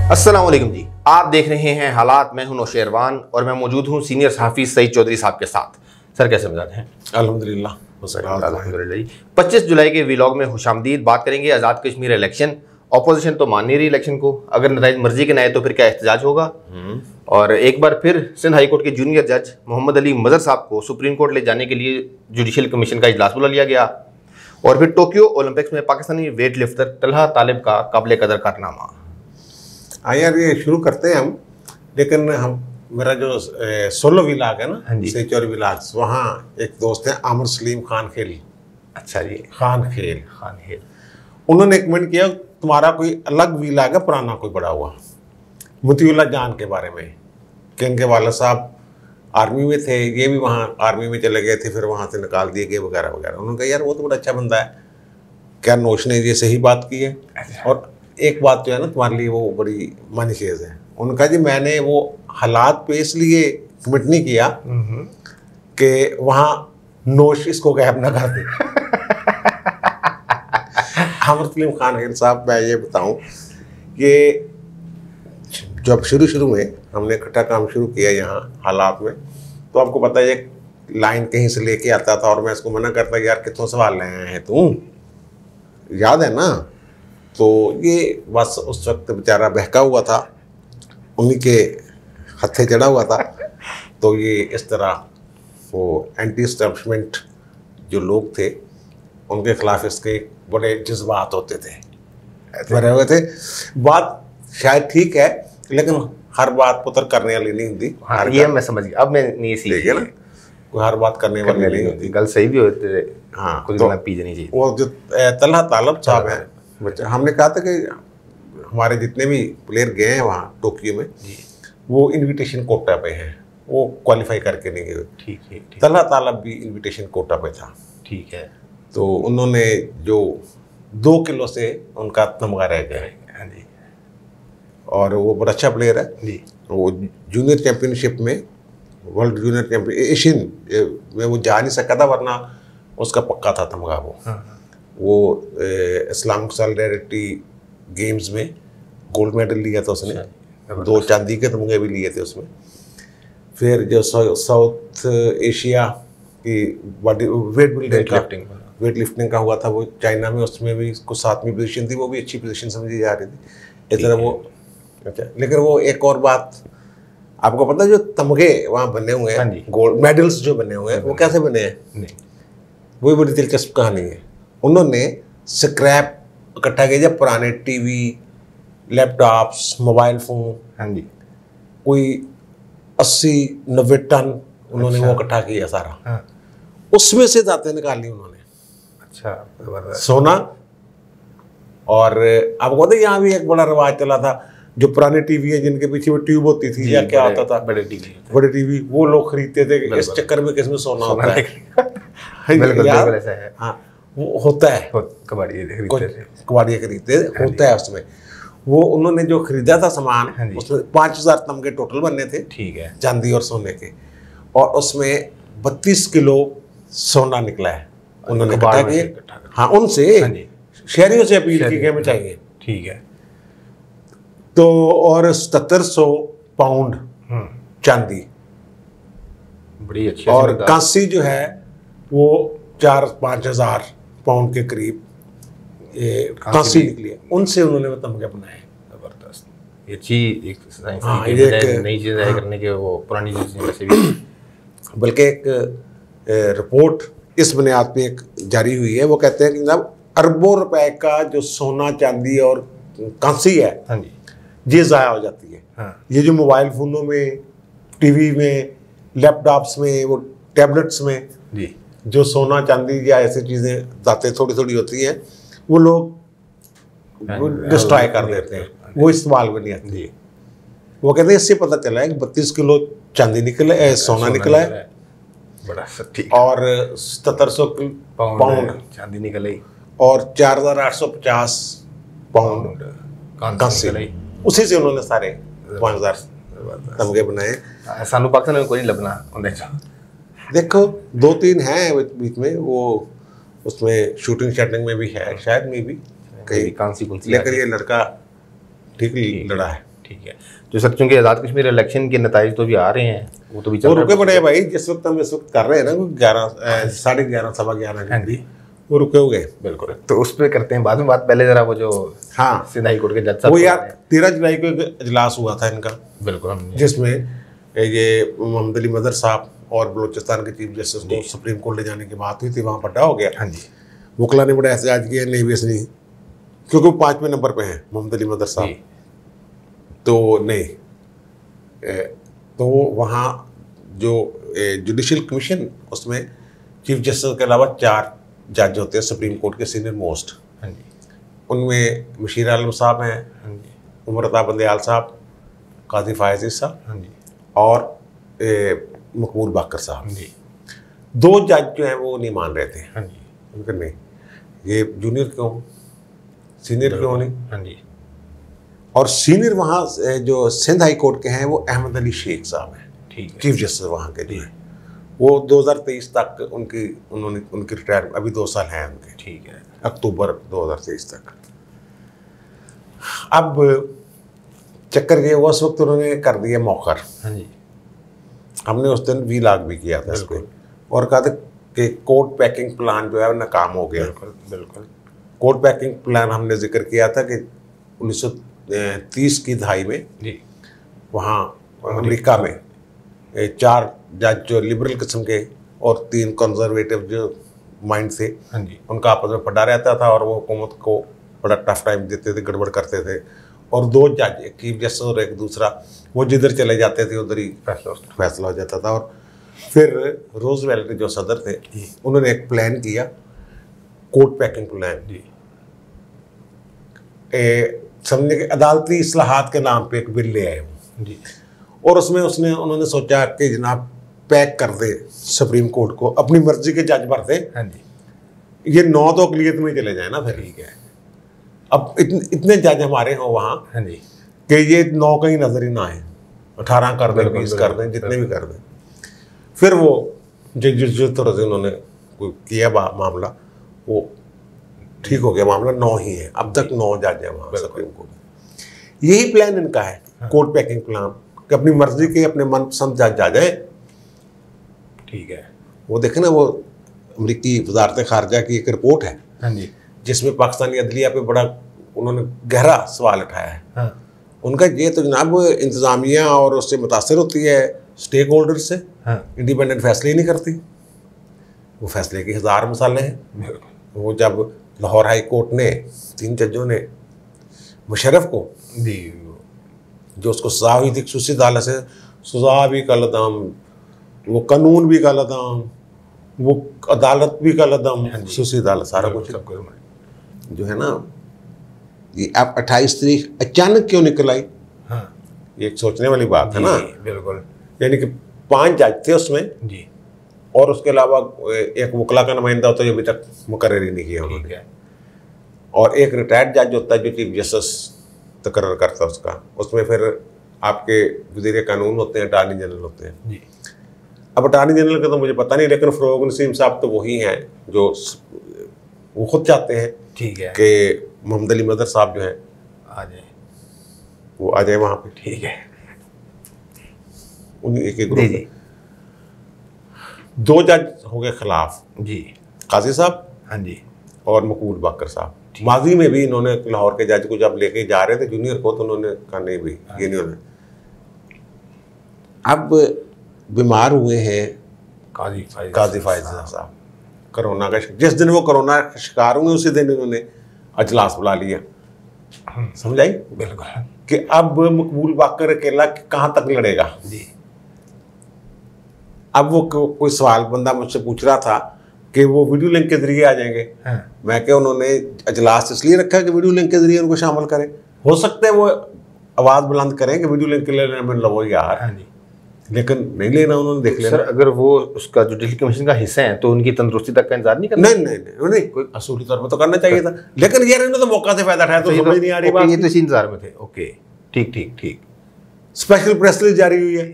अस्सलाम वालेकुम जी, आप देख रहे हैं हालात। मैं हूं नौशेरवान और मैं मौजूद हूं सीनियर सहाफ़ी सईद चौधरी साहब के साथ। सर कैसे मिजाज हैं? अल्हम्दुलिल्लाह जी। 25 जुलाई के व्लॉग में खुशामदीद। बात करेंगे आज़ाद कश्मीर इलेक्शन। अपोजिशन तो मान नहीं रही इलेक्शन को, अगर नताइज मर्जी के न आए तो फिर क्या एहतजाज होगा। और एक बार फिर सिंध हाई कोर्ट के जूनियर जज मोहम्मद अली मजहर साहब को सुप्रीम कोर्ट ले जाने के लिए जुडिशल कमीशन का इजलास बुला लिया गया। और फिर टोक्यो ओलंपिक्स में पाकिस्तानी वेट लिफ्टर तलहा तालिब का काबिल कदर कारनामा। हाँ यार, ये शुरू करते हैं हम। लेकिन हम मेरा जो सोलो विलाग है ना, सेचौर विलाग, वहाँ एक दोस्त है आमिर सलीम खान खेल। अच्छा जी, खान खेल उन्होंने एक कमेंट किया, तुम्हारा कोई अलग विलाग है पुराना कोई बड़ा हुआ, मुतीउल्लाह जान के बारे में, कि इनके वाला साहब आर्मी में थे, ये भी वहाँ आर्मी में चले गए थे, फिर वहाँ से निकाल दिए गए वगैरह वगैरह। उन्होंने कहा यार वो तो बड़ा अच्छा बंदा है, क्या नोश ने ये सही बात की है। और एक बात जो है ना तुम्हारे लिए वो बड़ी मानी चीज़ है। उनका जी मैंने वो हालात पे इसलिए कमिट नहीं किया कि वहाँ नोश इसको गैप ना कर दे। आमिर सलीम खान साहब, मैं ये बताऊं कि जब शुरू में हमने इकट्ठा काम शुरू किया यहाँ हालात में, तो आपको पता है एक लाइन कहीं से लेके आता था और मैं इसको मना करता यार कितनों सवाल ले आए हैं तुम, याद है ना। तो ये बस उस वक्त बेचारा बहका हुआ था, उन्हीं के हत्थे चढ़ा हुआ था। तो ये इस तरह वो एंटी एस्टैब्लिशमेंट जो लोग थे उनके खिलाफ इसके बड़े जज्बात होते थे, भरे हुए थे। बात शायद ठीक है लेकिन हर बात पुत्र करने वाली नहीं होती। हाँ, ये मैं समझ गया, अब मैं नहीं सीखी ना, कोई हर बात करने वाली नहीं होती, गल सही भी होती। हाँ, कुछ तो पी जानी चाहिए। वो जो तलहा तालिब साहब है बच्चा, हमने कहा था कि हमारे जितने भी प्लेयर गए हैं वहाँ टोक्यो में, वो इनविटेशन कोटा पे हैं, वो क्वालिफाई करके नहीं गए। ठीक है। तलहा तालिब भी इनविटेशन कोटा पे था। ठीक है। तो उन्होंने जो 2 किलो से उनका तमगा रह गया। हाँ जी। और वो बड़ा अच्छा प्लेयर है जी। वो जूनियर चैंपियनशिप में, वर्ल्ड जूनियर चैंपियन एशियन में वो जा नहीं सका था, वरना उसका पक्का था तमगा वो। वो इस्लामिक सॉलिडारिटी गेम्स में गोल्ड मेडल लिया था उसने, 2 चांदी के तमगे भी लिए थे उसमें। फिर जो साउथ एशिया की वेट लिफ्टिंग का हुआ था वो चाइना में, उसमें भी कुछ 7वीं पोजीशन थी, वो भी अच्छी पोजीशन समझी जा रही थी। इस तरह वो अच्छा। लेकिन वो एक और बात आपको पता है, जो तमगे वहाँ बने हुए हैं, गोल्ड मेडल्स जो बने हुए हैं, वो कैसे बने हैं? वो बड़ी दिलचस्प कहानी है। उन्होंने स्क्रैप इकट्ठा किया, पुराने टीवी, लैपटॉप्स, मोबाइल फोन, हाँ जी, कोई 80-90 टन उन्होंने वो इकट्ठा किया सारा। हाँ। उसमें से दांतें निकाली उन्होंने। अच्छा, सोना। और आपको पता है यहाँ भी एक बड़ा रिवाज चला था, जो पुराने टीवी है जिनके पीछे वो ट्यूब होती थी या क्या आता था, बड़े टीवी वो लोग खरीदते थे। इस चक्कर में किसमें सोना होता है। हाँ, वो होता है, कबाड़िया खरीदते होता है उसमें। वो उन्होंने जो खरीदा था सामान, उसमें 5000 तमगे टोटल बनने थे। ठीक है। चांदी और सोने के, और उसमें 32 किलो सोना निकला है। उन्होंने इकट्ठा किया। हाँ, उनसे शहरियों से अपील की हमें चाहिए। ठीक है। तो और 7700 पाउंड चांदी, बड़ी अच्छी। और कांसी जो है वो 4-5 हजार पाउंड के करीब कांसी निकली है। उनसे उन्होंने तमगे बनाए। जबरदस्त। ये चीज एक नई चीज करने के, वो पुरानी चीजें से भी। बल्कि एक रिपोर्ट इस बुनियाद पे एक जारी हुई है, वो कहते हैं कि जनाब अरबों रुपए का जो सोना चांदी और कांसी है, हाँ जी, ये ज़ाया हो जाती है। हाँ। ये जो मोबाइल फ़ोनों में, टीवी में, लैपटॉप्स में, वो टैबलेट्स में जी, जो सोना चांदी या ऐसी चीज़ें दातें थोड़ी थोड़ी होती हैं, वो लोग डिस्ट्रॉय कर देते हैं, वो इस्तेमाल में नहीं आती। वो कहते हैं इससे पता चला है कि 32 किलो चांदी निकले, सोना निकला है, बड़ा सच्ची, और 7700 पाउंड चांदी निकली, और 4850 पाउंड कांसी। उसी से उन्होंने सारे 5000 तमगे बनाए। सानू पाकिस्तान में कोई नहीं लबना। देखो 2-3 हैं बीच में, वो उसमें शूटिंग शैटिंग में भी है शायद में भी कहीं कांसी कुंसी, लेकर ये लड़का ठीक लड़ा है। ठीक है। जो सर चूंकि आज़ाद कश्मीर इलेक्शन के नतीजे तो भी आ रहे हैं, वो तो भी चल रहे हैं, रुके पड़े हैं भाई। जिस वक्त हम इस वक्त कर रहे हैं ना 11 11:30 सवा 11 वो रुके हुए। बिल्कुल, तो उस पर करते हैं बाद में बात। पहले जरा वो जो सिंध हाई कोर्ट के जज साहब, वो यार 13 जुलाई को एक इजलास हुआ था इनका, बिल्कुल, जिसमें ये मोहम्मद अली मदर साहब और बलूचिस्तान के चीफ जस्टिस को सुप्रीम कोर्ट ले जाने की बात हुई थी। वहाँ पड्डा हो गया। हाँ जी, वकला ने बड़ा एहतजाज किया, नहीं बेस नहीं, क्योंकि वो 5वें नंबर पे हैं मोहम्मद अली मदर साहब, तो नहीं। तो वहाँ जो जुडिशल कमीशन, उसमें चीफ जस्टिस के अलावा 4 जज होते हैं सुप्रीम कोर्ट के सीनियर मोस्ट। हाँ जी, उनमें मशीर आलम साहब हैं, हाँ जी, उमर अता बंदयाल साहब, काजी फायज़ साहब, हाँ जी, और मकबूल बाकर साहब। जी, 2 जज जो हैं वो नहीं मान रहे थे। हाँ जी, उनके नहीं, ये जूनियर क्यों, सीनियर क्यों नहीं। हाँ जी, और सीनियर वहाँ जो सिंध हाई कोर्ट के हैं वो अहमद अली शेख साहब हैं, ठीक है, चीफ जस्टिस वहाँ के लिए। वो 2023 तक उनकी रिटायर, अभी 2 साल हैं उनके, ठीक है, अक्टूबर 2023 तक। अब चक्कर ये हुआ, उस वक्त उन्होंने कर दिया मौखर। हाँ जी, हमने उस दिन वीलॉग भी किया था इसको, और कहा था कि कोर्ट पैकिंग प्लान जो है वो नाकाम हो गया। बिल्कुल। कोर्ट पैकिंग प्लान हमने जिक्र किया था कि 1930 की दहाई में जी, वहाँ अमेरिका में 4 जज जो लिबरल किस्म के और 3 कंजर्वेटिव जो माइंड थे, हाँ जी, उनका आपस में पड़ा रहता था, और वो हुकूमत को बड़ा टफ टाइम देते थे, गड़बड़ करते थे। और 2 जज, एक चीफ जस्टिस और एक दूसरा, वो जिधर चले जाते थे उधर ही फैसला हो जाता था। और फिर रोजवेल्ट जो सदर थे, उन्होंने एक प्लान किया, कोर्ट पैकिंग प्लान जी, समझने के अदालती इस्लाहात के नाम पे एक बिल ले आए जी। और उसमें उन्होंने सोचा कि जनाब पैक कर दे सुप्रीम कोर्ट को, अपनी मर्जी के जज भर दे। हाँ जी, ये 9 तो अकलियत में चले जाए ना, फिर ठीक है। अब इतने जज हमारे हों वहाँ, हाँ जी, कि ये 9 कहीं नजर ही ना आए, 18 कर दें, 20 कर दें, जितने भी कर दें। फिर वो जिस तरह से उन्होंने किया मामला, वो ठीक हो गया, मामला 9 ही है। अब तक 9 जज है वहाँ सुप्रीम कोर्ट। यही प्लान इनका है, कोर्ट पैकिंग प्लान, कि अपनी मर्जी के अपने मनपसंद जज आ जाए। ठीक है। वो देखे ना, वो अमरीकी वजारत खारजा की एक रिपोर्ट है, हाँ जी, जिसमें पाकिस्तानी अदलिया पे बड़ा उन्होंने गहरा सवाल उठाया है। हाँ। उनका ये तो जनाब इंतज़ामिया और उससे मुतासर होती है स्टेक होल्डर से, हाँ, इंडिपेंडेंट फैसले ही नहीं करती। वो फैसले के 1000 मसाले हैं। वो जब लाहौर हाई कोर्ट ने 3 जजों ने मुशर्रफ को जी, जो उसको सजा हुई थी खुसूसी अदालत से, सजा भी कलदम, वो कानून भी कलदम, वो अदालत भी कलदम, खुसूसी अदालत, सारा कुछ जो है ना। ये अब 28 तारीख अचानक क्यों निकल आई? हाँ, ये एक सोचने वाली बात है ना। बिल्कुल। यानी कि 5 जज थे उसमें जी, और उसके अलावा एक वकला का नुमाइंदा होता है जो अभी तक मुकर्रर ही नहीं किया उन्होंने, और एक रिटायर्ड जज होता है जो चीफ जस्टिस तकर्रर करता है उसका। उसमें फिर आपके वज़ीर कानून होते हैं, अटॉर्नी जनरल होते हैं जी। अब अटॉर्नी जनरल का तो मुझे पता नहीं, लेकिन फ़रोग नसीम साहब तो वही हैं जो वो खुद चाहते हैं, ठीक है, कि मोहम्मद अली मदर साहब जो हैं आ जाए, वो आ जाए वहाँ पे। ठीक है। उन्हीं एक ग्रुप में 2 जज हो गए खिलाफ जी, काजी साहब, हाँ जी, और मकबूल बाकर साहब। माजी में भी इन्होंने लाहौर के जज को जब लेके जा रहे थे जूनियर को, तो उन्होंने कहा नहीं भाई ये नहीं होना। अब बीमार हुए हैं काजी फायज़ साहब कोरोना का, जिस दिन वो कोरोना का शिकार हुए उसी दिन इन्होंने अजलास बुला लिया। समझ आई? बिल्कुल। कि अब मकबूल बाकर अकेला कहाँ तक लड़ेगा जी। अब वो कोई सवाल बंदा मुझसे पूछ रहा था कि वो वीडियो लिंक के जरिए आ जाएंगे। हाँ। मैं क्या, उन्होंने अजलास इसलिए रखा कि वीडियो लिंक के जरिए उनको शामिल करें। हो सकता है वो आवाज़ बुलंद करें कि वीडियो लिंक के लेने में लो यार। हाँ जी। लेकिन नहीं लेना उन्होंने, देख लेना। सर अगर वो उसका जुडिशल कमीशन का हिस्सा है तो उनकी तंदुरुस्ती तक का इंतजार नहीं करना? नहीं, कोई असूली तौर पर तो करना चाहिए था, लेकिन यार इन्होंने तो मौका से फायदा उठाया, तो समझ नहीं आ रही बात। ये तो इसी इंतजार में थे। ओके, ठीक। स्पेशल प्रेस रिलीज जारी हुई है,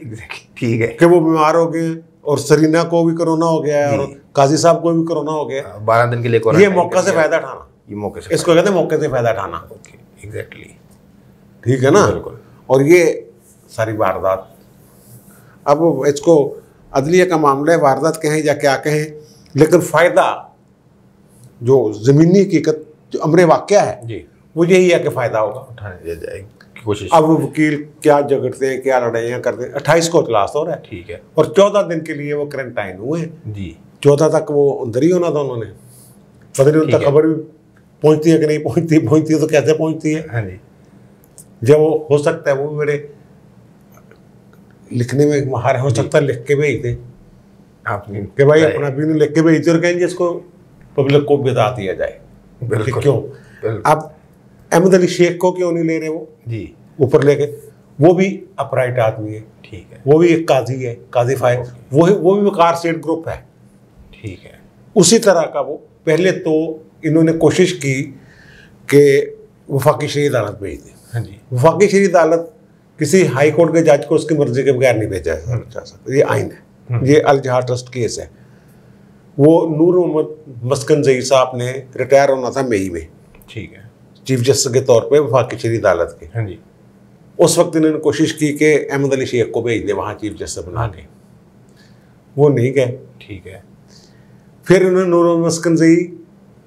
ठीक है, कि वो बीमार हो गए और सरीना को भी कोरोना हो गया है और काजी साहब को भी कोरोना हो गया, 12 दिन के लिए। ये मौका से फायदा उठाना, ये मौके से, इसको कहते हैं मौके से फायदा उठाना। ओके, एग्जैक्टली, ठीक है ना। बिल्कुल। और ये सारी वारदात, अब इसको अदलिया का मामला है, वारदात कहें या क्या कहें, लेकिन फ़ायदा जो ज़मीनी हकीकत जो अमरे वाक़या है जी, वो यही है कि फ़ायदा होगा, उठाने दिया जाएगी कोशिश। अब वकील क्या झगड़ते हैं, क्या लड़ाइयाँ करते हैं। 28 को इजलास हो रहा है, ठीक है, और 14 दिन के लिए वो क्वारंटाइन हुए हैं जी। 14 तक वो अंदर ही होना था उन्होंने, पता नहीं उन तक खबर भी पहुँचती है कि नहीं पहुँचती, पहुँचती है तो कैसे पहुँचती है। हाँ जी, जब वो हो सकता है वो भी मेरे लिखने में माहिर हो सकता है, लिख के भेज दे आपने कि भाई अपना भी लिख के भेज दे और कहेंगे इसको पब्लिक को बता दिया जाए। बिल्कुल, क्यों बिल्कुल। अब अहमद अली शेख को क्यों नहीं ले रहे वो जी, ऊपर लेके? वो भी अपराइट आदमी है, ठीक है, वो भी एक काजी है, काजी फाइल, वो भी वकार सेठ ग्रुप है, ठीक है, उसी तरह का वो। पहले तो इन्होंने कोशिश की कि वफाकी शहरी अदालत भेज दें। हाँ जी, वफाकी शहरी अदालत किसी हाई कोर्ट के जज को उसकी मर्जी के बगैर नहीं भेजा जा सकता, ये आइन है, ये अल जहाद ट्रस्ट केस है। वो नूर मोहम्मद मस्कन जई साहब ने रिटायर होना था मई में, ठीक है, चीफ जस्टिस के तौर पे वफाकी शहरी अदालत के। हाँ जी, उस वक्त इन्होंने कोशिश की कि अहमद अली शेख को भेज दे वहाँ चीफ जस्टिस बना के, वो नहीं गए। ठीक है, फिर उन्होंने नूर मोहम्मद मस्कन जई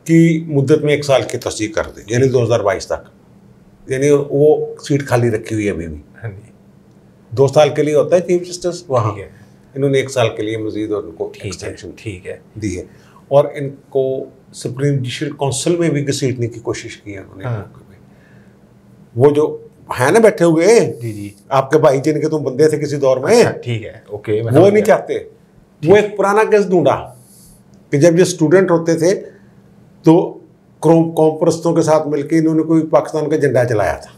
की मुद्दत में 1 साल की तस्दीक कर दी, यानी 2022 तक, यानी वो सीट खाली रखी हुई है अभी भी। हाँ जी, 2 साल के लिए होता है चीफ जस्टिस वहाँ, ठीक है, इन्होंने 1 साल के लिए मजीद और उनको एक्सटेंशन ठीक है, दी है। और इनको सुप्रीम जुडिशल काउंसिल में भी घसीटने की कोशिश की है उन्होंने। हाँ। वो जो है ना बैठे हुए जी जी, आपके भाई जिनके तुम बंदे थे किसी दौर में, अच्छा, ठीक है, ओके, वो नहीं चाहते। वो एक पुराना केस ढूंढा कि जब ये स्टूडेंट होते थे तो कौमपरस्तों के साथ मिलकर इन्होंने कोई पाकिस्तान का झंडा चलाया था।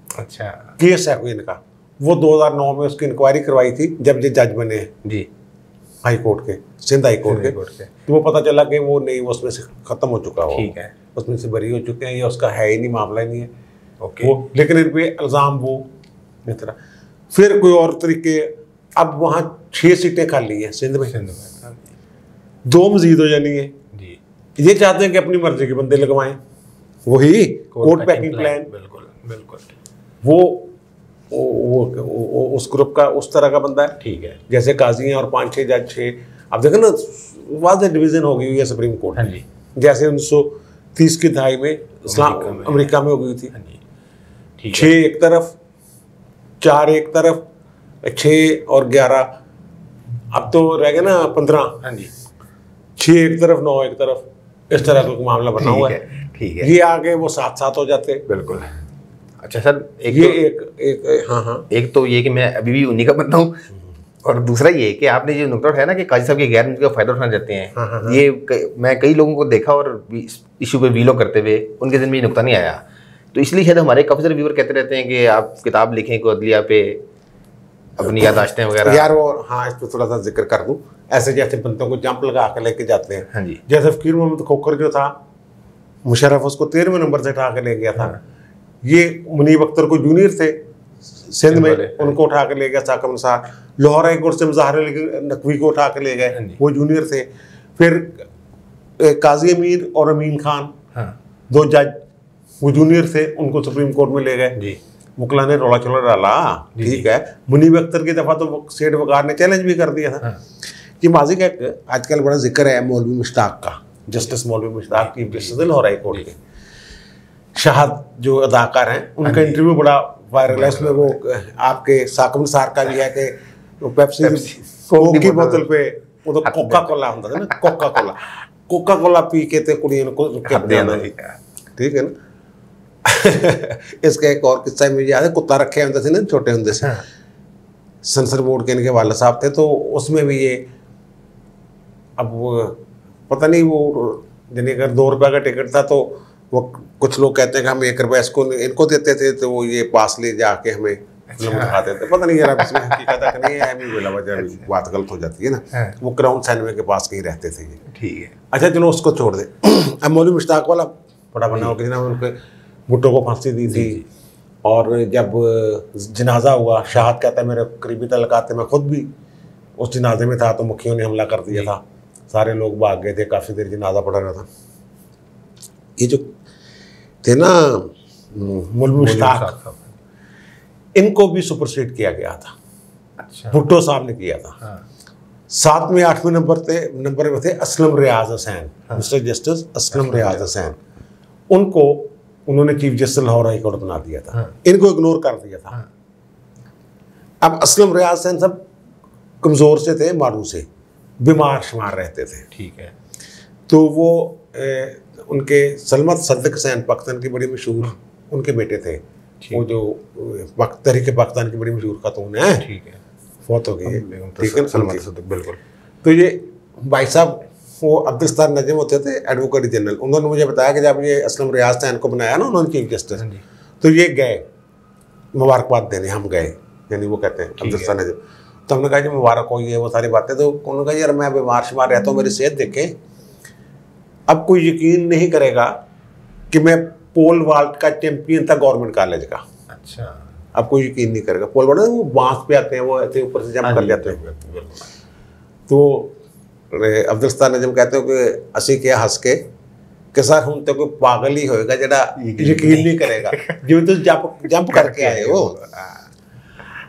अच्छा, केस है कोई इनका, वो 2009 में उसकी इंक्वायरी करवाई थी जब ये जज बने जी, हाई कोर्ट के, सिंध हाई कोर्ट के। तो वो पता चला कि वो नहीं, वो उसमें से खत्म हो चुका हो, ठीक है, उसमें से बरी हो चुके हैं, ये उसका है ही नहीं, मामला ही नहीं है ओके, वो। लेकिन इन पे इल्ज़ाम वो इस तरह, फिर कोई और तरीके। अब वहाँ 6 सीटें खाली हैं सिंध में, 2 मजीद हो जानी है जी, ये चाहते हैं कि अपनी मर्जी के बंदे लगवाएं, वही कोर्ट पैकिंग प्लान। बिल्कुल बिल्कुल, वो उस ग्रुप का उस तरह का बंदा है, ठीक है, जैसे काजी हैं और 5-6 जज 6। अब देखो ना वाज़ेह डिवीज़न हो गई हुई है सुप्रीम कोर्ट। हाँ जी, जैसे 1930 की दहाई में इस्लाम अमेरिका में हो गई थी। हाँ जी, ठीक 6 एक तरफ, 4 एक तरफ, 6 और 11, अब तो रह गए ना 15। हाँ जी, 6 एक तरफ, 9 एक तरफ, इस तरह का मामला बना हुआ है। ठीक है, ये आगे वो 7-7 हो जाते। बिल्कुल। अच्छा सर, एक ये तो, एक हाँ, एक तो ये कि मैं अभी भी उन्हीं का बनता हूँ, और दूसरा ये कि आपने जो नुकता उठाया ना कि काजी साहब के गैर मुल्की का फायदा उठाना चाहते हैं, हाँ। ये मैं कई लोगों को देखा और इशू पे वीलॉग करते हुए उनके दिन में ये नुकता नहीं आया। तो इसलिए शायद हमारे काफ़ी सारे व्यूअर कहते रहते हैं कि आप किताब लिखें कोई अदलिया पे अपनी यादाश्तें वगैरह। यार वो हाँ, इस पर थोड़ा सा जिक्र कर दूं। ऐसे जैसे बंदों को जंप लगा के लेके जाते हैं। हाँ जी, जैसे फकीर मोहम्मद खोखर जो था, मुशर्रफ उसको 13वें नंबर से उठा के ले गया था। ये मुनीब अख्तर को जूनियर थे सिंध में, उनको उठा के ले गया साकब निसार। लाहौर हाई कोर्ट से मुज़ाहिर नकवी को उठा के ले गए, वो जूनियर थे। फिर काजी अमीर और अमीन खान, 2 जज, वो जूनियर थे, उनको सुप्रीम कोर्ट में ले गए। मुकला ने रोला चोला डाला, ठीक है। मुनीब अख्तर की दफ़ा तो सेठ वकार ने चैलेंज भी कर दिया था। ये माजी का आजकल बड़ा जिक्र है मौलवी मुश्ताक का, जस्टिस मौलवी Mushtaq chief justice Lahore high court के। शाहद जो अदाकार हैं, उनका इंटरव्यू बड़ा वायरल है। उसमें वो आपके साकब निसार का भी है कि पेप्सी की बोतल पे वो तो कोका कोला होता था ना, कोका कोला पी के थे कुड़ियों को देना, ठीक है ना। इसका एक और किस्सा मुझे याद है, कुत्ता रखे होते थे ना छोटे होंगे से, सेंसर बोर्ड के इनके वाले साहब थे, तो उसमें भी ये, अब वो पता नहीं वो यानी अगर 2 रुपये का टिकट था तो वो कुछ लोग कहते हैं कि हम 1 रुपया इनको देते थे, तो वो ये पास ले जाके हमें फिल्म दिखाते थे। पता नहीं यार अब इसमें हकीकत है कि नहीं है, भी बेला वजह बात गलत हो जाती है ना। वो क्राउन सिनेमा के पास कहीं रहते थे ये, ठीक है। अच्छा चलो उसको छोड़ दे। अब मौलवी मुश्ताक वाला बड़ा बना हो, किसी ने उनके भुट्टो को फांसी दी थी। और जब जनाजा हुआ, शाहद कहता है मेरे करीबी तलकाते, मैं खुद भी उस जनाजे में था, तो मुखियों ने हमला कर दिया था, सारे लोग भाग गए थे, काफ़ी देर जनाजा पड़ा रहा था। ये जो थे ना मौलवी मुश्ताक, इनको भी सुपरसीड किया गया था। अच्छा। भुट्टो साहब ने किया था। हाँ। 7वें 8वें नंबर में थे असलम रियाज हुसैन, मिस्टर जस्टिस असलम रियाज हुसैन। उनको उन्होंने chief justice Lahore high court बना दिया था। इनको इग्नोर कर दिया था। अब असलम रियाज हुसैन सब कमज़ोर से थे, मारू से, बीमार शुमार रहते थे। ठीक है। तो वो उनके सलमत सदक हुसैन पाकिस्तान की बड़ी मशहूर उनके बेटे थे, वो जो तहरीक पाकिस्तान की बड़ी मशहूर खातून है। ठीक है। फौत हो गई। ठीक है, सलमत सदक। बिल्कुल। तो ये भाई साहब वो अब्दुल नजम होते थे एडवोकेट जनरल, उन्होंने मुझे बताया कि जब ये असलम रियाज हुसैन को बनाया ना उन्होंने चीफ जस्टिस, तो ये गए मुबारकबाद देने, हम गए, यानी वो कहते हैं अब्दुल नजम। तो हमने कहा जी मुबारक हो, ये वो सारी बातें। तो उन्होंने कहा यार मैं बीमार शुमार रहता हूँ, मेरी सेहत देखें। अब कोई यकीन नहीं करेगा कि मैं पोल वाल्ट का चैंपियन था गवर्नमेंट कॉलेज का। अच्छा। अब कोई यकीन नहीं करेगा। पोल वाल्ट वो बांस पे आते हैं, वो ऐसे ऊपर से जंप कर जाते हैं। तो अब्दुल नजम कहते हो कि असी क्या हंस के सर हूं तो कोई पागल ही होएगा जरा यकीन नहीं करेगा जो तो जंप करके आए हो।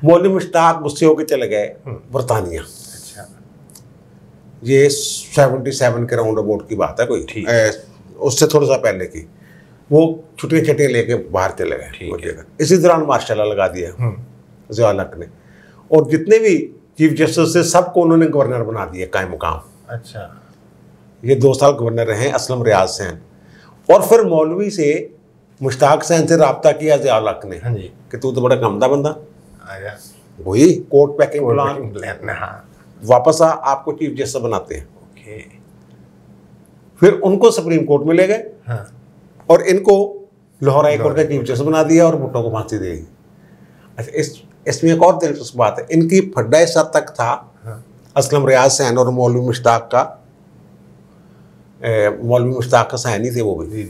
मौलवी मुश्ताक गुस्से होकर चले गए बरतानिया। अच्छा। ये 77 के राउंड अबाउट की बात है, कोई उससे थोड़ा सा पहले की। वो छुट्टियाँ लेके बाहर चले गए। इसी दौरान मार्शल लगा दिया ज़िया-उल हक ने, और जितने भी चीफ जस्टिस से सबको उन्होंने गवर्नर बना दिया कायम मुकाम। अच्छा। ये 2 साल गवर्नर रहे असलम रियाज हुसैन। और फिर मौलवी से मुश्ताक हुसैन से रब्ता किया ज़िया-उल हक ने कि तू तो बड़ा गंदा बंदा, वही कोर्ट पैकिंग प्लान, वापस आ, आपको चीफ जस्टिस बनाते हैं। ओके। फिर उनको सुप्रीम कोर्ट में ले गए। हाँ। और इनको लाहौर हाई कोर्ट का चीफ जस्टिस बना दिया और भुट्टो को फांसी दे दी। अच्छा, इसमें एक और दिलचस्प बात है, इनकी फड्डा इस हद तक था असलम रियाज हुसैन और मौलवी मुश्ताक का, मौलवी मुश्ताक हुसैन ही थे वो भी,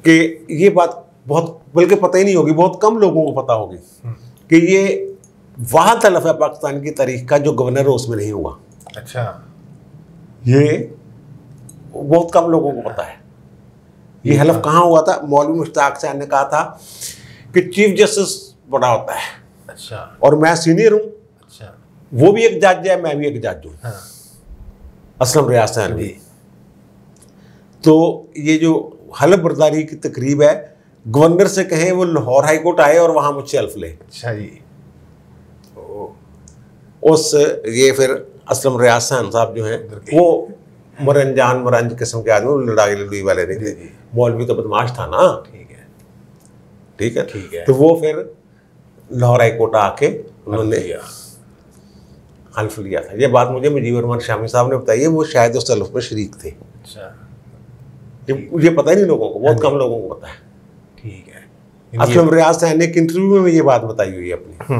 कि ये बात बहुत बल्कि पता ही नहीं होगी, बहुत कम लोगों को पता होगी कि ये वहाँ तलफ है पाकिस्तान की तारीख का जो गवर्नर उसमें नहीं हुआ। अच्छा। ये बहुत कम लोगों को पता है। ये हलफ कहाँ हुआ था? मौलवी मुश्ताक हुसैन ने कहा था कि चीफ जस्टिस बड़ा होता है। अच्छा। और मैं सीनियर हूँ। अच्छा। वो भी एक जज है, मैं भी एक जज हूँ। हाँ। असलम रियाज हुसैन भी। तो ये जो हलफ बर्दारी की तकरीब है, गवर्नर से कहें वो लाहौर हाई कोर्ट आए और वहाँ मुझसे हल्फ ले। अच्छा जी। ये फिर असलम रियाज हुसैन साहब जो है वो मरंज किस्म के आदमी, लड़ाई लड़ाई वाले नहीं थे। मौलवी तो बदमाश था ना। ठीक है, ठीक है, ठीक है। तो वो फिर लाहौर हाई कोर्ट आके उन्होंने हल्फ लिया था। ये बात मुझे मुजीब रहमान शामी साहब ने बताई है, वो शायद उस हल्फ में शरीक थे। अच्छा। ये पता ही नहीं लोगों को, बहुत कम लोगों को पता है। ठीक है। असलम रियाज हुसैन ने एक इंटरव्यू में ये बात बताई हुई है अपनी,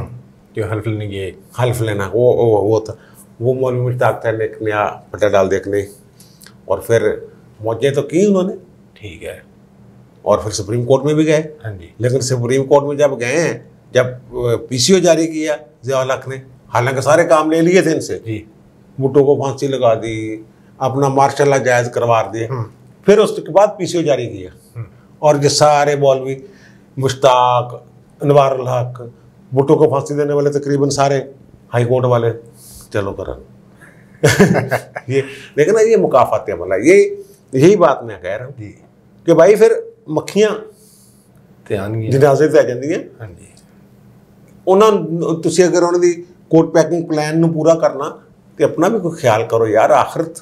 जो हल्फ लेने के, हल्फ लेना वो था। वो मौलवी मुश्ताक था एक नया पटा डाल देखने, और फिर मौजे तो की उन्होंने। ठीक है। और फिर सुप्रीम कोर्ट में भी गए। हाँ जी। लेकिन सुप्रीम कोर्ट में जब गए हैं, जब पीसीओ जारी किया ज़िया-उल हक ने, हालांकि सारे काम ले लिए थे इनसे, भुट्टो को फांसी लगा दी, अपना मार्शल जायज़ करवा दिए, फिर उसके बाद पीसीओ जारी किया, और ये सारे मौलवी मुश्ताक, अनवारुल हक, भुट्टो को फांसी देने वाले तकरीबन सारे हाई कोर्ट वाले चलो करन ये लेकिन ये मुकाफात अमला, यही बात मैं कह रहा हूँ कि भाई फिर मक्खियाँ जनाजे ते आ जांदियां। हाँ जी। उन्होंने तुसी अगर उन्होंने कोर्ट पैकिंग प्लान नूं पूरा करना तो अपना भी कोई ख्याल करो यार, आखिरत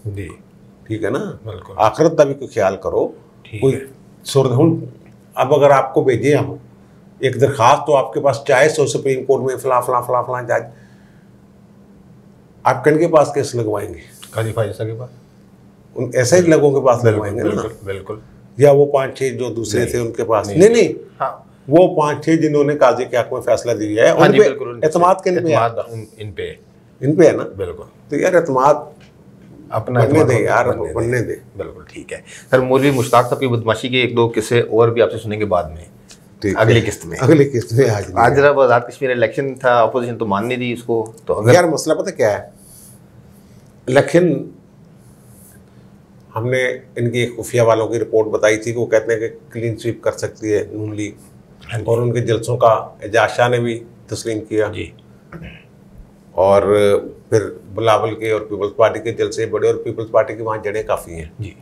जी। ठीक है ना, बिल्कुल। आखिरत का भी कोई ख्याल करो। कोई सुर हूँ अब अगर आपको भेजे हम एक दरखास्त, तो आपके पास चाहे सो सुप्रीम कोर्ट में फला फला फला फला जज, आप किन के पास केस लगवाएंगे? काजी फायजा के पास, ऐसे ही लोगों के पास लगवाएंगे ना। बिल्कुल। या वो 5-6 जो दूसरे थे उनके पास नहीं। हाँ। वो 5-6 जिन्होंने काजी के हक में फैसला दिया है, उन पे एतमाद किन पे है? इन पे है ना। बिल्कुल। तो यार एतमाद अपना बनने दे यार, बनने दे। बिल्कुल ठीक है सर। मौलवी मुश्ताक साहब की बदमाशी के 1-2 किस्से और भी आपसे सुनेंगे बाद में, अगली किस्त में। आज जरा आज़ाद कश्मीर इलेक्शन था, अपोजिशन तो मान नहीं रही इसको, तो अगर यार मसला पता क्या है, इलेक्शन हमने इनकी खुफिया वालों की रिपोर्ट बताई थी कि वो कहते हैं कि क्लीन स्वीप कर सकती है नून लीग। और उनके जलसों का एजाज शाह ने भी तस्लीम किया जी। और फिर बिलावल के और पीपल्स पार्टी के जलसे बड़े, और पीपल्स पार्टी की वहाँ जड़ें काफ़ी हैं जी।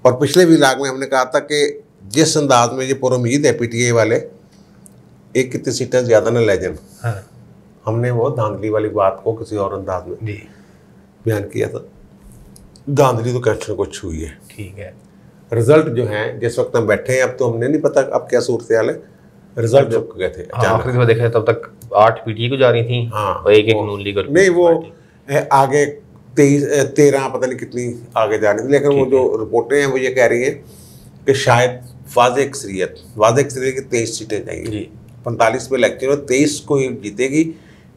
और पिछले व्लॉग में हमने कहा था कि जिस अंदाज में ये पूरी उम्मीद है पीटीआई वाले एक कितनी सीटें ज़्यादा न ले जाए, हाँ। हमने वो धांधली वाली बात को किसी और अंदाज में जी बयान किया था। धांधली तो कैंसर को छुई है। ठीक है। रिजल्ट जो है जिस वक्त हम बैठे हैं, अब तो हमने नहीं पता अब क्या सूरत हाल है, रिजल्ट जब गए थे आखिरी में देखा तब तक 8 पीटीआई को जा रही थी। हाँ, और एक नून लीग और नहीं वो आगे 13 पता नहीं कितनी आगे जा रही थी, लेकिन वो जो रिपोर्टें हैं वो ये कह रही हैं कि शायद वाज़ेह अक्सरियत की 23 सीटें जाएंगी, 45 पे इलेक्शन और 23 को ही जीतेगी,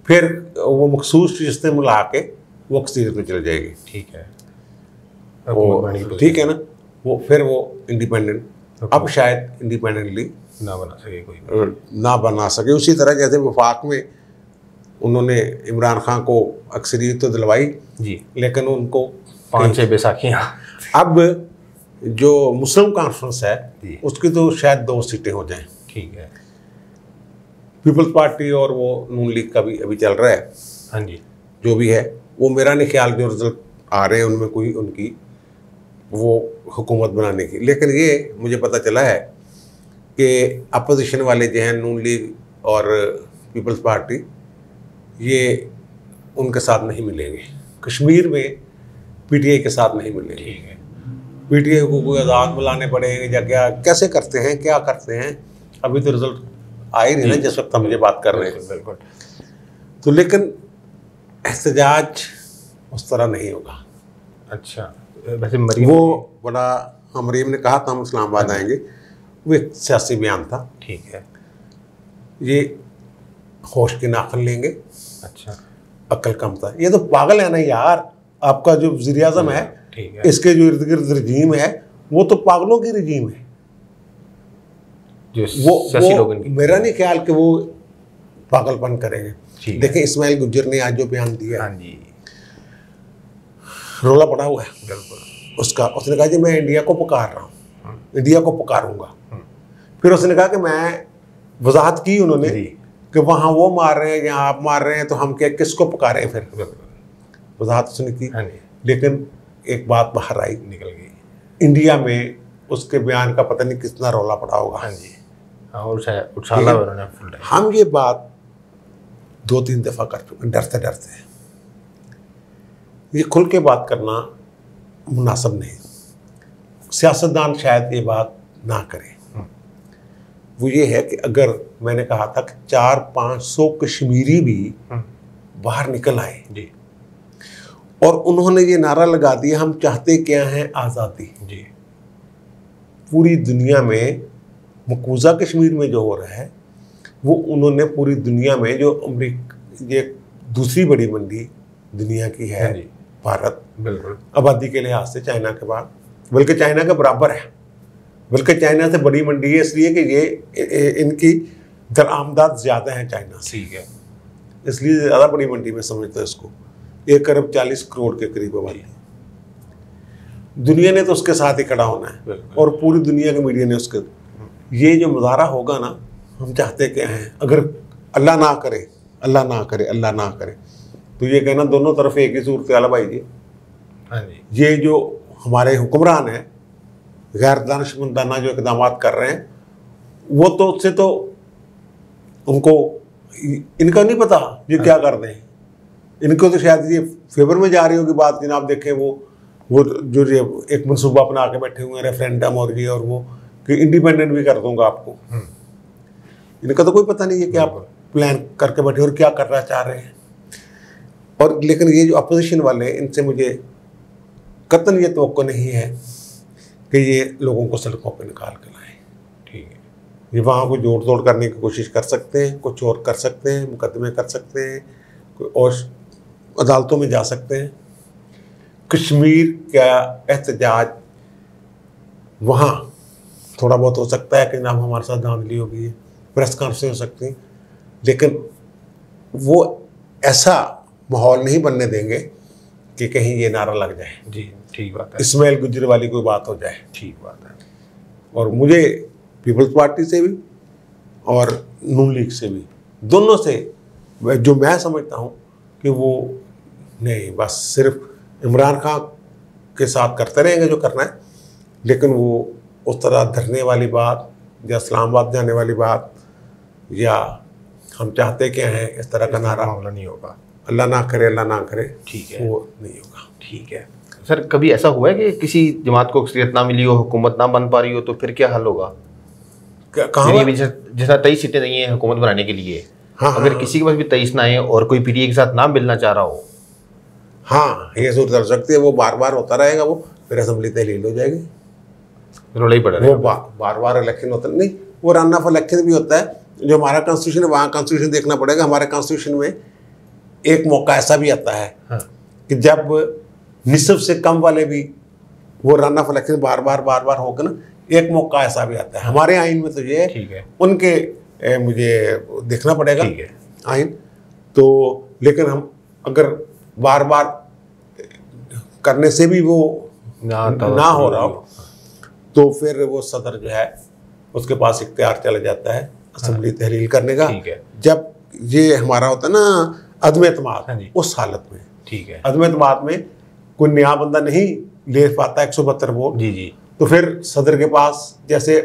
फिर वो मखसूस रिश्ते मिला के वो अक्सरियत में चल जाएगी। ठीक है, वो ठीक है ना, वो फिर वो इंडिपेंडेंट अब शायद इंडिपेंडेंटली ना बना सके, कोई ना बना सके। उसी तरह जैसे वफाक में उन्होंने इमरान खान को अक्सरियत तो दिलवाई जी, लेकिन उनको 5-6 बैसाखियाँ। अब जो मुस्लिम कॉन्फ्रेंस है उसकी तो शायद 2 सीटें हो जाएं। ठीक है। पीपल्स पार्टी और वो नून लीग का भी अभी चल रहा है। हाँ जी। जो भी है वो मेरा नहीं ख्याल जो रिजल्ट आ रहे हैं उनमें कोई उनकी वो हुकूमत बनाने की, लेकिन ये मुझे पता चला है कि अपोजिशन वाले जो हैं नून लीग और पीपल्स पार्टी ये उनके साथ नहीं मिलेंगे, कश्मीर में पीटीआई के साथ नहीं मिलेंगे। ठीक है। पीटीआई को कोई आज़ाद बुलाने पड़ेंगे या क्या कैसे करते हैं क्या करते हैं, अभी तो रिजल्ट आए नहीं ना जिस वक्त हम ये बात कर रहे हैं। बिल्कुल। तो लेकिन एहतजाज उस तरह नहीं होगा। अच्छा, वैसे मरीम वो बड़ा मरीम ने कहा था हम इस्लामाबाद आएंगे, वो एक सियासी बयान था। ठीक है। ये होश की नाखन लेंगे। अच्छा, अक्ल कम था, ये तो पागल है ना यार। आपका जो वज़ीर आज़म है, ठीक है, इसके जो इर्द गिर्द रजीम है वो तो पागलों की रजीम है। वो मेरा नहीं ख्याल कि वो पागलपन करेंगे। देखें इस्माइल गुज्जर ने आज जो बयान दिया, हाँ जी, रोला पड़ा हुआ है बिल्कुल उसका। उसने कहा जी मैं इंडिया को पुकार रहा हूँ, इंडिया को पुकारूंगा। फिर उसने कहा कि मैं वजाहत की उन्होंने कि वहाँ वो मार रहे हैं यहाँ आप मार रहे हैं तो हम क्या किसको पुकारें, फिर वजाहत उसने की। लेकिन एक बात बाहर आई, निकल गई, इंडिया में उसके बयान का पता नहीं कितना रौला पड़ा होगा। हाँ जी, और उछाला उन्होंने फुल टाइम। हम ये बात 2-3 दफ़ा कर चुके, डरते डरते। ये खुल के बात करना मुनासिब नहीं, सियासतदान शायद ये बात ना करें। वो ये है कि अगर मैंने कहा था कि 400-500 कश्मीरी भी बाहर निकल आए जी, और उन्होंने ये नारा लगा दिया हम चाहते क्या हैं आज़ादी जी। पूरी दुनिया में मकबूजा कश्मीर में जो हो रहा है वो उन्होंने पूरी दुनिया में जो ये दूसरी बड़ी मंडी दुनिया की है भारत, बिल्कुल आबादी के लिहाज से चाइना के बाद, बल्कि चाइना के बराबर है, बल्कि चाइना से बड़ी मंडी है इसलिए कि ये इनकी दरामदाद ज़्यादा है चाइना से। ठीक है, इसलिए ज़्यादा बड़ी मंडी में समझते हैं इसको। 1 अरब 40 करोड़ के करीब आबादी, दुनिया ने तो उसके साथ ही खड़ा होना है और पूरी दुनिया के मीडिया ने उसके। ये जो मुजाहरा होगा ना, हम चाहते क्या हैं, अगर अल्लाह ना करे अल्लाह ना करे अल्लाह ना करे तो ये कहना दोनों तरफ एक ही सूरत हाल भाई जी। हाँ जी, ये जो हमारे हुक्मरान हैं गैर दानिशमंदाना जो इकदाम कर रहे हैं वो तो उससे तो उनको इनका नहीं पता ये क्या कर रहे हैं। इनको तो शायद ये फेवर में जा रही होगी बात। जनाब देखें वो जो एक मनसूबा अपना के बैठे हुए हैं रेफरेंडम और ये और वो कि इंडिपेंडेंट भी कर दूंगा आपको। इनका तो कोई पता नहीं है कि आप प्लान करके बैठे और क्या करना चाह रहे हैं। और लेकिन ये जो अपोजिशन वाले इनसे मुझे कतन ये तवक्को नहीं है कि ये लोगों को सड़कों पे निकाल के लाएं। ठीक है, ये वहाँ को जोड़ तोड़ करने की कोशिश कर सकते हैं, कुछ और कर सकते हैं, मुकदमे कर सकते हैं, कोई और अदालतों में जा सकते हैं। कश्मीर का एहतजाज वहाँ थोड़ा बहुत हो सकता है कि जनाब हमारे साथ धांधली हो गई है, प्रेस कॉन्फ्रेंस हो सकती है, लेकिन वो ऐसा माहौल नहीं बनने देंगे कि कहीं ये नारा लग जाए। जी, ठीक बात है, इस्माइल गुज्जर वाली कोई बात हो जाए। ठीक बात है। और मुझे पीपल्स पार्टी से भी और नून लीग से भी, दोनों से जो मैं समझता हूँ कि वो नहीं, बस सिर्फ इमरान खान के साथ करते रहेंगे जो करना है, लेकिन वो उस तरह धरने वाली बात या इस्लामाबाद जाने वाली बात या हम चाहते क्या हैं इस तरह का नारा मामला नहीं होगा। अल्लाह ना करे, अल्लाह ना करे, ठीक है, वो नहीं होगा। ठीक है सर, कभी ऐसा हुआ है कि किसी जमात को अक्सरियत ना मिली हो, हुकूमत ना बन पा रही हो, तो फिर क्या हल होगा? कहाँ जैसा 23 सीटें नहीं है हुकूमत बनाने के लिए, हाँ, अगर हाँ, किसी के पास भी 23 ना आए और कोई पीटीए के साथ ना मिलना चाह रहा हो, हाँ ये सूरत हो सकती है। वो बार बार होता रहेगा, वो फिर असेंबली तहलील हो जाएगी, रोला ही पड़ रहा है। वो बार बार इलेक्शन होता नहीं, वो रन ऑफ इलेक्शन भी होता है। जो हमारा कॉन्स्टिट्यूशन है वहाँ कॉन्स्टिट्यूशन देखना पड़ेगा। हमारे कॉन्स्टिट्यूशन में एक मौका ऐसा भी आता है हाँ। कि जब निसफ से कम वाले भी वो रन ऑफ इलेक्शन बार बार होगा ना, एक मौका ऐसा भी आता है। हमारे आइन में तो ये है, उनके मुझे देखना पड़ेगा आइन तो, लेकिन हम अगर बार बार करने से भी वो ना हो रहा हो तो फिर वो सदर जो है उसके पास इख्तियार चला जाता है असेंबली तहलील करने का। जब ये हमारा होता है ना अदम एतमाद, उस हालत में, ठीक है, अदम एतमाद में कोई नया बंदा नहीं ले पाता 172 वोट, जी, तो फिर सदर के पास जैसे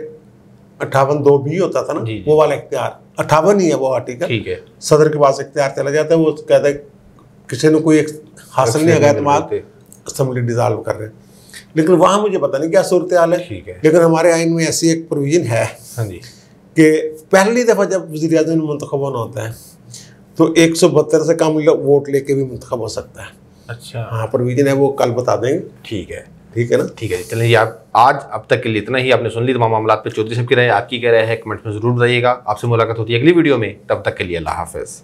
58(2)B होता था ना, वो वाला इख्तियार 58 ही है वो आर्टिकल, ठीक है, सदर के पास इख्तियार चला जाता है। वो कहता है किसी ने कोई हासिल नहीं होगा एतमाद, असेंबली डिसॉल्व कर रहे हैं। लेकिन वहाँ मुझे पता नहीं क्या सूरत हाल है, लेकिन हमारे आइन में ऐसी एक प्रोविजन है कि पहली दफ़ा जब वज़ीर आज़म मुंतखब होना होता है तो 172 से कम वोट लेके भी मुंतखब हो सकता है। अच्छा, हाँ प्रोविजन है, वो कल बता देंगे। ठीक है ना, ठीक है। चलिए आप आज अब तक के लिए इतना ही। आपने सुन ली तमाम मामलात पे चौधरी साहब की राय, आपकी क्या राय है कमेंट्स में जरूर बताइएगा। आपसे मुलाकात होती है अगली वीडियो में, तब तक के लिए अल्लाह हाफ़िज़।